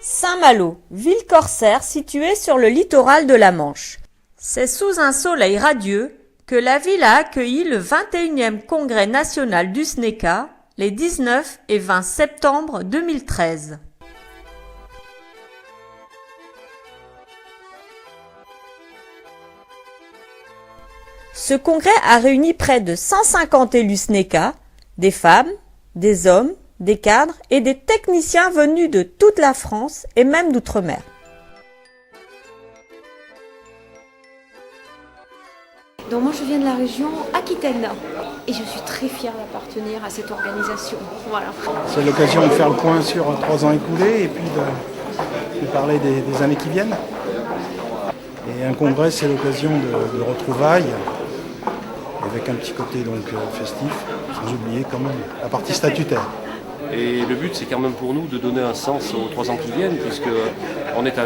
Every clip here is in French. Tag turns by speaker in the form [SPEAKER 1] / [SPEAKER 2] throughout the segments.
[SPEAKER 1] Saint-Malo, ville corsaire située sur le littoral de la Manche. C'est sous un soleil radieux que la ville a accueilli le 21e congrès national du SNECA les 19 et 20 septembre 2013. Ce congrès a réuni près de 150 élus SNECA, des femmes, des hommes, des cadres et des techniciens venus de toute la France et même d'outre-mer.
[SPEAKER 2] Donc moi je viens de la région Aquitaine et je suis très fière d'appartenir à cette organisation. Voilà.
[SPEAKER 3] C'est l'occasion de faire le point sur 3 ans écoulés et puis de parler des années qui viennent. Et un congrès, c'est l'occasion de retrouvailles avec un petit côté donc festif, sans oublier quand même la partie statutaire.
[SPEAKER 4] Et le but, c'est quand même pour nous de donner un sens aux 3 ans qui viennent, puisqu'on est à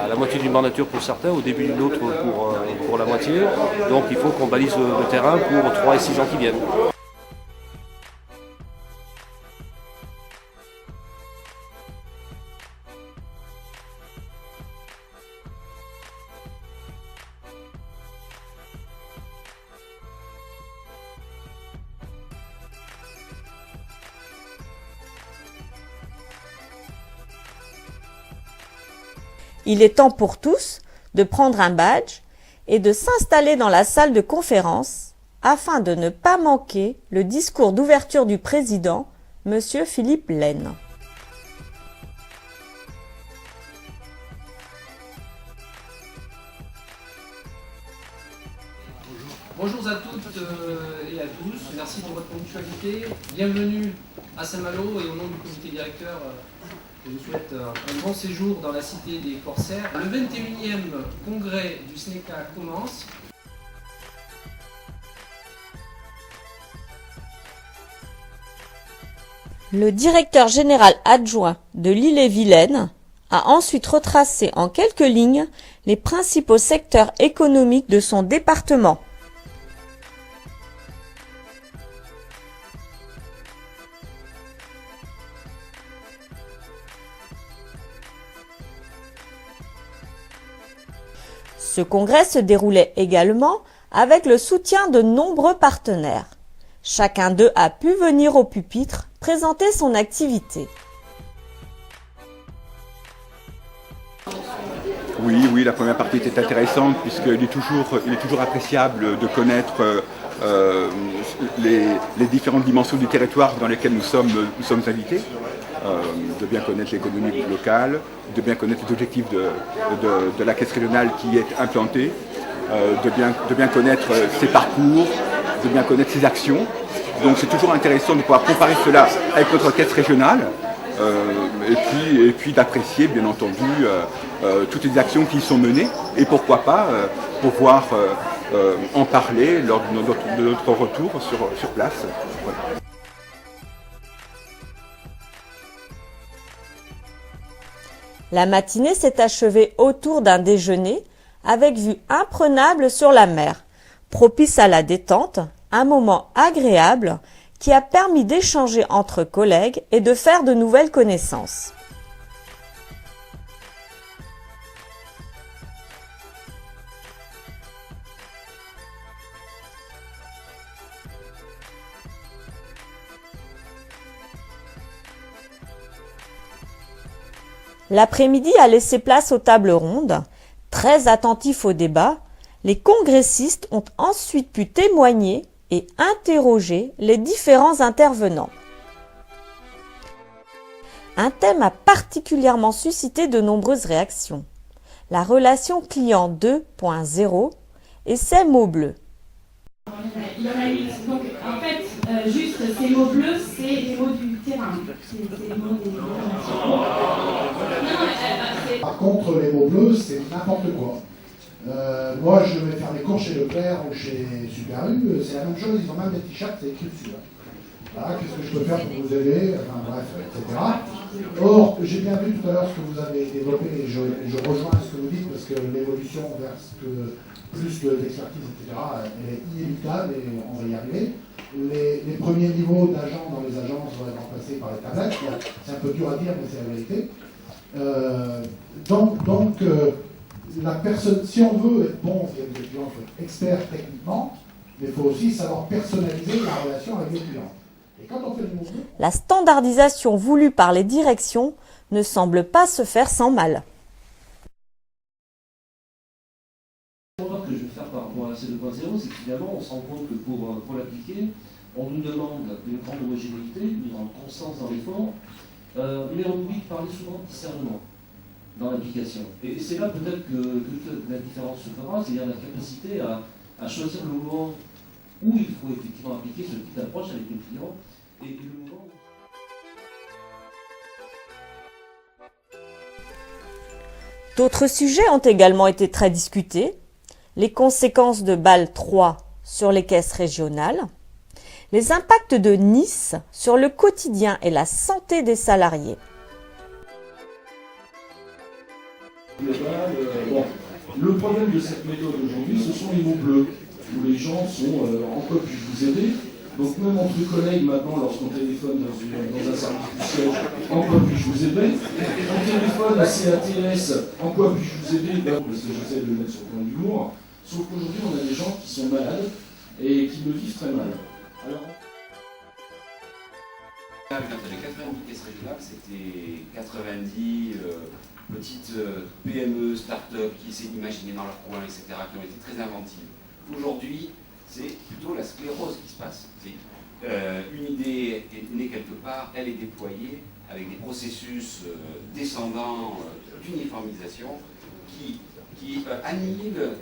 [SPEAKER 4] la moitié d'une mandature pour certains, au début d'une autre pour la moitié. Donc il faut qu'on balise le terrain pour 3 et 6 ans qui viennent.
[SPEAKER 1] Il est temps pour tous de prendre un badge et de s'installer dans la salle de conférence afin de ne pas manquer le discours d'ouverture du président, M. Philippe Laine.
[SPEAKER 5] Bonjour à toutes et à tous, merci pour votre ponctualité. Bienvenue à Saint-Malo et au nom du comité directeur, je vous souhaite un bon séjour dans la cité des corsaires. Le 21e congrès du SNECA commence.
[SPEAKER 1] Le directeur général adjoint de l'Ille-et-Vilaine a ensuite retracé en quelques lignes les principaux secteurs économiques de son département. Ce congrès se déroulait également avec le soutien de nombreux partenaires. Chacun d'eux a pu venir au pupitre présenter son activité.
[SPEAKER 6] Oui, la première partie était intéressante puisqu'il est toujours appréciable de connaître les différentes dimensions du territoire dans lesquelles nous sommes invités. De bien connaître l'économie locale, de bien connaître les objectifs de la caisse régionale qui est implantée, de bien connaître ses parcours, de bien connaître ses actions. Donc c'est toujours intéressant de pouvoir comparer cela avec notre caisse régionale et puis d'apprécier bien entendu toutes les actions qui y sont menées et pourquoi pas pouvoir en parler lors de notre retour sur place. Voilà.
[SPEAKER 1] La matinée s'est achevée autour d'un déjeuner avec vue imprenable sur la mer, propice à la détente, un moment agréable qui a permis d'échanger entre collègues et de faire de nouvelles connaissances. L'après-midi a laissé place aux tables rondes. Très attentifs au débat, les congressistes ont ensuite pu témoigner et interroger les différents intervenants. Un thème a particulièrement suscité de nombreuses réactions. La relation client 2.0 et ses mots bleus.
[SPEAKER 7] Il y en a 8. Donc, en fait, juste ces mots bleus, c'est les mots du terrain. C'est les mots des
[SPEAKER 8] Par contre, les mots bleus, c'est n'importe quoi. Moi, je vais faire les cours chez Leclerc ou chez Super U, c'est la même chose, ils ont même des t-shirts, c'est écrit dessus. Voilà, qu'est-ce que je peux faire pour vous aider, enfin bref, etc. Or, j'ai bien vu tout à l'heure ce que vous avez développé, et je rejoins ce que vous dites, parce que l'évolution vers plus d'expertise, etc., elle est inévitable et on va y arriver. Les premiers niveaux d'agents dans les agences vont être remplacés par les tablettes, c'est un peu dur à dire, mais c'est la vérité. La personne, si on veut être bon vis-à-vis des clients, il faut être expert techniquement, mais il faut aussi savoir personnaliser la relation avec les clients. Et quand on fait le mouvement,
[SPEAKER 1] La standardisation voulue par les directions ne semble pas se faire sans mal.
[SPEAKER 5] La remarque que je vais faire par rapport à ces 2.0, c'est que finalement, on se rend compte que pour l'appliquer, on nous demande une grande homogénéité, une grande constance dans l'effort, mais on oublie de parler souvent de discernement dans l'application. Et c'est là peut-être que toute la différence se fera, c'est-à-dire la capacité à choisir le moment où il faut effectivement appliquer ce type d'approche avec les clients, et le moment où...
[SPEAKER 1] D'autres sujets ont également été très discutés. Les conséquences de Bâle 3 sur les caisses régionales, les impacts de Nice sur le quotidien et la santé des salariés.
[SPEAKER 9] Le problème de cette méthode aujourd'hui, ce sont les mots bleus, où les gens sont en quoi puis-je vous aider. Donc même entre collègues maintenant, lorsqu'on téléphone dans un service du siège, en quoi puis-je vous aider. On téléphone à CATS, en quoi puis-je vous aider, parce que j'essaie de le mettre sur le point d'humour. Sauf qu'aujourd'hui, on a des gens qui sont malades et qui le vivent très mal. Alors,
[SPEAKER 10] quand il y avait 90 caisses régionales, c'était 90 petites PME, start-up qui essaient d'imaginer dans leur coin, etc., qui ont été très inventives. Aujourd'hui, c'est plutôt la sclérose qui se passe. Une idée est née quelque part, elle est déployée avec des processus descendants d'uniformisation qui annihilent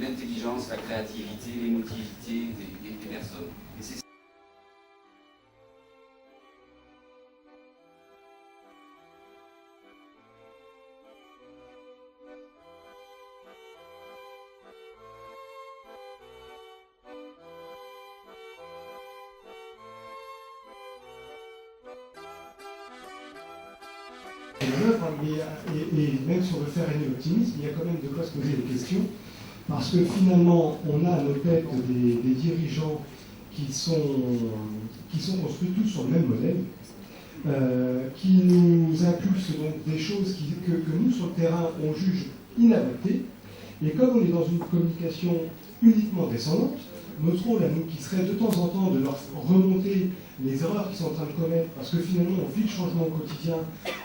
[SPEAKER 10] l'intelligence, la créativité, l'émotivité des personnes. Et c'est
[SPEAKER 11] et même si on veut faire régner l'optimisme, il y a quand même de quoi se poser des questions, parce que finalement, on a à nos têtes des dirigeants qui sont construits tous sur le même modèle, qui nous impulsent donc des choses que nous, sur le terrain, on juge inadaptées, et comme on est dans une communication uniquement descendante, notre rôle à nous, qui serait de temps en temps de leur remonter les erreurs qu'ils sont en train de commettre, parce que finalement on vit le changement au quotidien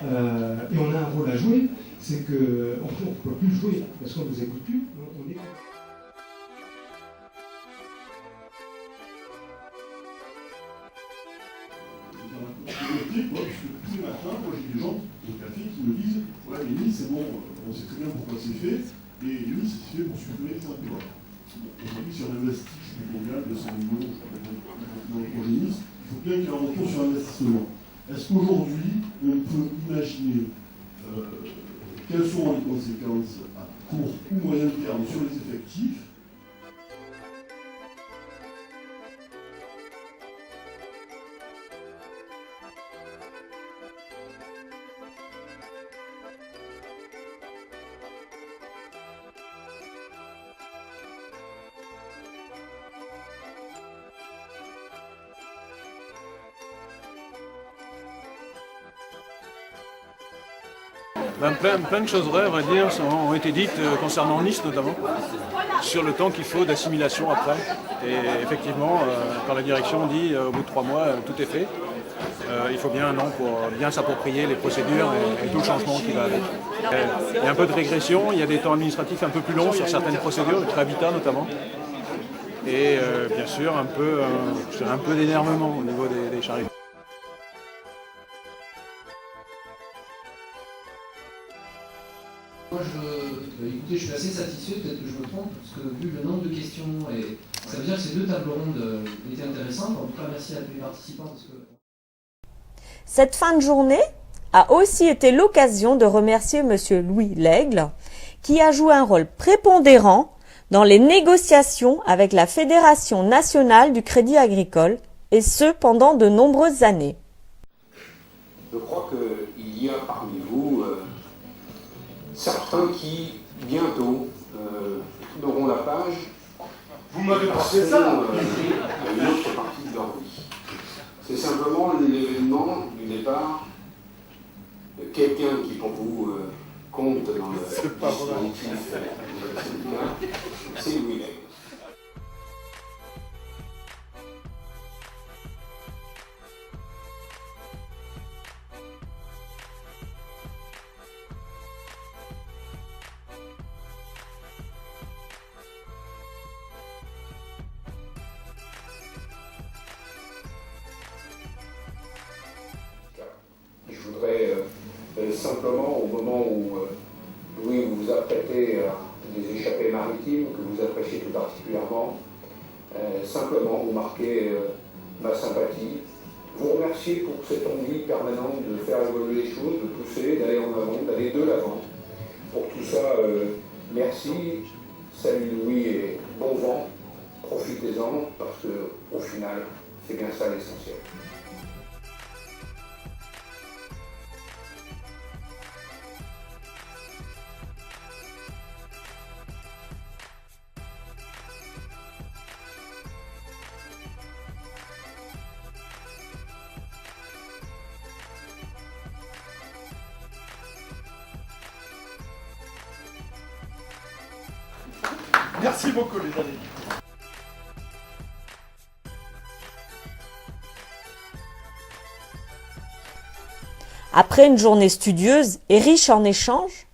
[SPEAKER 11] et on a un rôle à jouer, c'est qu'on ne peut plus jouer parce qu'on ne nous écoute plus. On est...
[SPEAKER 9] Moi, puisque tous les matins, moi j'ai des gens au café qui me disent ouais, mais Nice, c'est bon, on sait très bien pourquoi c'est fait, et Nice, c'est fait pour supprimer les impôts. Aujourd'hui, si on investit, je sais plus combien, 200 millions, je crois, dans le projet Nice, il faut bien qu'il y ait un retour sur investissement. Est-ce qu'aujourd'hui, on peut imaginer quelles seront les conséquences à court ou moyen terme sur les effectifs?
[SPEAKER 12] Plein de choses vraies, à vrai dire, ont été dites concernant Nice notamment, sur le temps qu'il faut d'assimilation après. Et effectivement, quand la direction dit au bout de 3 mois, tout est fait, il faut bien un an pour bien s'approprier les procédures et tout le changement qui va avec. Il y a un peu de régression, il y a des temps administratifs un peu plus longs sur certaines procédures, le Habitat notamment. Et bien sûr, un peu d'énervement au niveau des chariots.
[SPEAKER 5] Moi, écoutez, je suis assez satisfait, peut-être que je me trompe, parce que vu le nombre de questions, et ça veut dire que ces 2 tables rondes étaient intéressantes. En tout cas, merci à tous les participants. Parce que...
[SPEAKER 1] Cette fin de journée a aussi été l'occasion de remercier M. Louis Lègle, qui a joué un rôle prépondérant dans les négociations avec la Fédération nationale du Crédit agricole, et ce pendant de nombreuses années.
[SPEAKER 13] Je crois qu'il y a parmi vous certains qui, bientôt, tourneront la page.
[SPEAKER 9] Vous m'avez passé ça
[SPEAKER 13] à une autre partie de leur vie. C'est simplement l'événement du départ quelqu'un qui pour vous compte dans le dispositif du syndicat, c'est Louis Lègue. Je voudrais simplement, au moment où Louis vous apprêtez à des échappées maritimes que vous appréciez tout particulièrement, simplement vous marquer ma sympathie, vous remercier pour cette envie permanente de faire évoluer les choses, de pousser, d'aller en avant, d'aller de l'avant. Pour tout ça, merci, salut Louis et bon vent, profitez-en parce qu'au final, c'est bien ça l'essentiel.
[SPEAKER 9] Merci beaucoup les amis.
[SPEAKER 1] Après une journée studieuse et riche en échanges,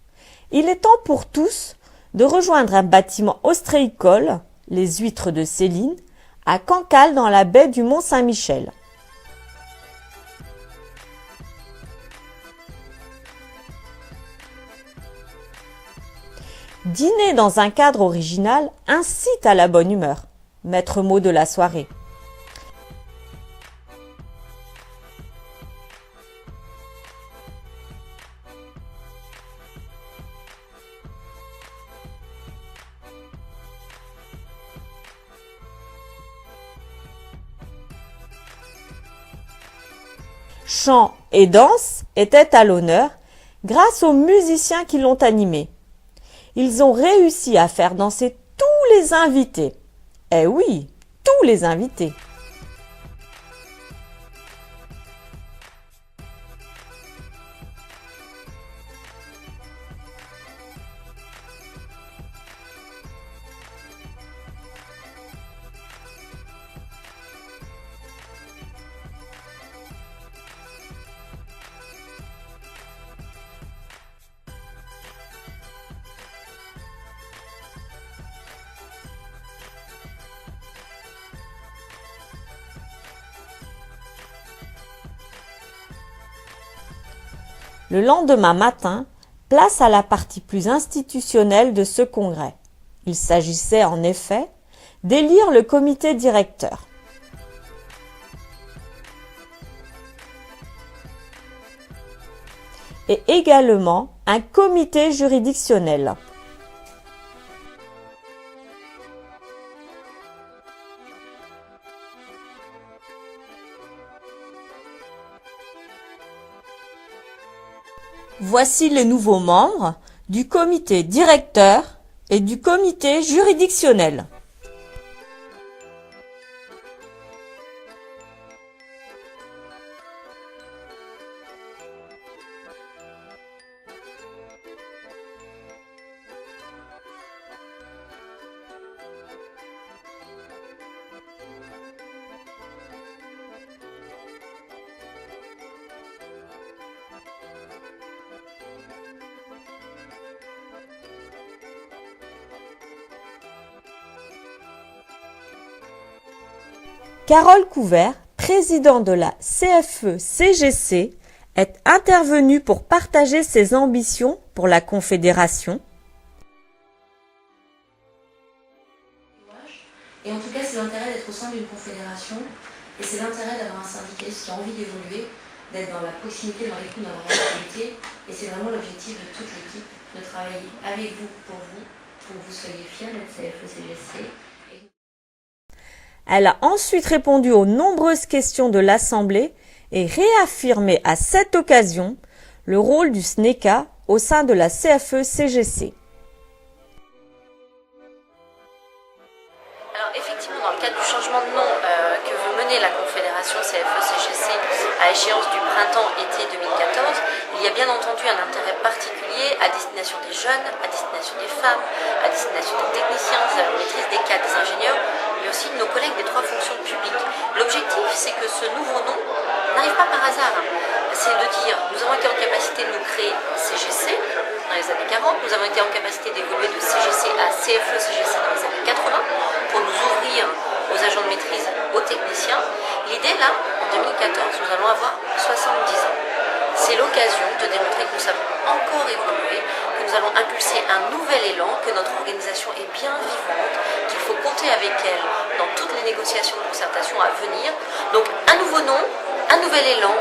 [SPEAKER 1] il est temps pour tous de rejoindre un bâtiment ostréicole, les Huîtres de Céline, à Cancale dans la baie du Mont-Saint-Michel. Dîner dans un cadre original incite à la bonne humeur, maître mot de la soirée. Chant et danse étaient à l'honneur grâce aux musiciens qui l'ont animé. Ils ont réussi à faire danser tous les invités. Eh oui, tous les invités. Le lendemain matin, place à la partie plus institutionnelle de ce congrès. Il s'agissait en effet d'élire le comité directeur. Et également un comité juridictionnel. Voici les nouveaux membres du comité directeur et du comité juridictionnel. Carole Couvert, président de la CFE-CGC, est intervenue pour partager ses ambitions pour la Confédération.
[SPEAKER 14] Et en tout cas, c'est l'intérêt d'être au sein d'une confédération et c'est l'intérêt d'avoir un syndicaliste qui a envie d'évoluer, d'être dans la proximité, dans l'écoute, dans la réactivité. Et c'est vraiment l'objectif de toute l'équipe, de travailler avec vous, pour que vous soyez fiers d'être CFE-CGC.
[SPEAKER 1] Elle a ensuite répondu aux nombreuses questions de l'Assemblée et réaffirmé à cette occasion le rôle du SNECA au sein de la CFE-CGC.
[SPEAKER 14] Alors effectivement, dans le cadre du changement de nom que veut mener la Confédération CFE-CGC à échéance du printemps-été 2014, il Il y a bien entendu un intérêt particulier à destination des jeunes, à destination des femmes, à destination des techniciens, des agents de maîtrise, des cadres, des ingénieurs, mais aussi de nos collègues des 3 fonctions publiques. L'objectif, c'est que ce nouveau nom n'arrive pas par hasard. C'est de dire, nous avons été en capacité de nous créer CGC dans les années 40, nous avons été en capacité d'évoluer de CGC à CFE-CGC dans les années 80 pour nous ouvrir aux agents de maîtrise, aux techniciens. L'idée, là, en 2014, nous allons avoir 70 ans. C'est l'occasion de démontrer que nous savons encore évoluer, que nous allons impulser un nouvel élan, que notre organisation est bien vivante, qu'il faut compter avec elle dans toutes les négociations de concertation à venir. Donc un nouveau nom, un nouvel élan,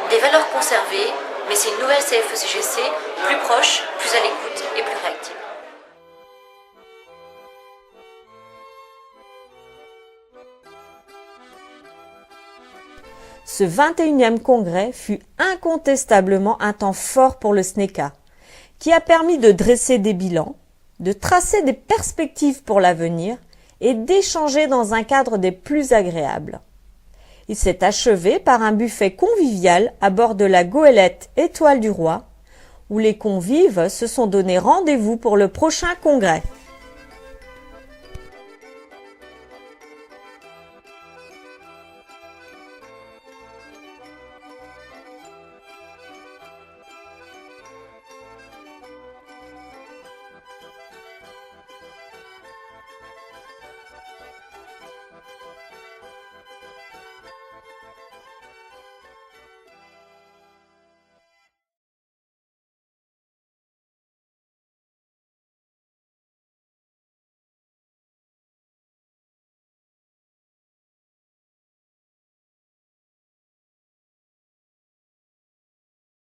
[SPEAKER 14] des valeurs conservées, mais c'est une nouvelle CFE-CGC plus proche, plus à l'écoute et plus réactive.
[SPEAKER 1] Ce 21e congrès fut incontestablement un temps fort pour le SNECA, qui a permis de dresser des bilans, de tracer des perspectives pour l'avenir et d'échanger dans un cadre des plus agréables. Il s'est achevé par un buffet convivial à bord de la goélette Étoile du Roi, où les convives se sont donné rendez-vous pour le prochain congrès.